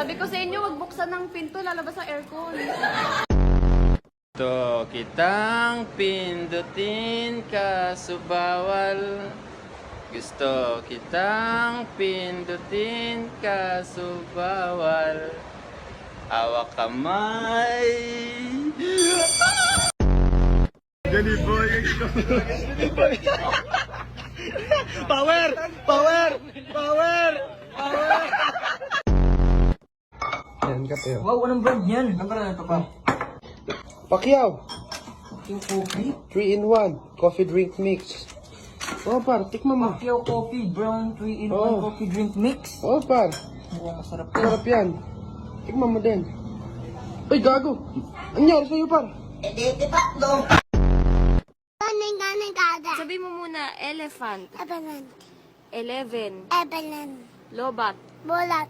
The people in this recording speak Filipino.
Sabi ko sa inyo, wag buksan ng pinto, lalabas ang aircon. Gusto kitang pindutin kaso bawal. Gusto kitang pindutin kaso bawal. Hawak kamay. Gani boy. Power! Power! Power! Power! Yan kape. Wow, anong brand yan? Anong brand ito pa? Pacquiao. Yung coffee? 3-in-1 coffee drink mix. Oh par, tikman mo. Pacquiao coffee, brown 3-in-1 Oh. coffee drink mix. Oh par, Wow, masarap yan. sarap yan. Tikman mo din. Uy, gago. Anyari sa'yo par? Sabi mo muna, elephant, Ebelan. 11, Ebelan. lobat, Bolat.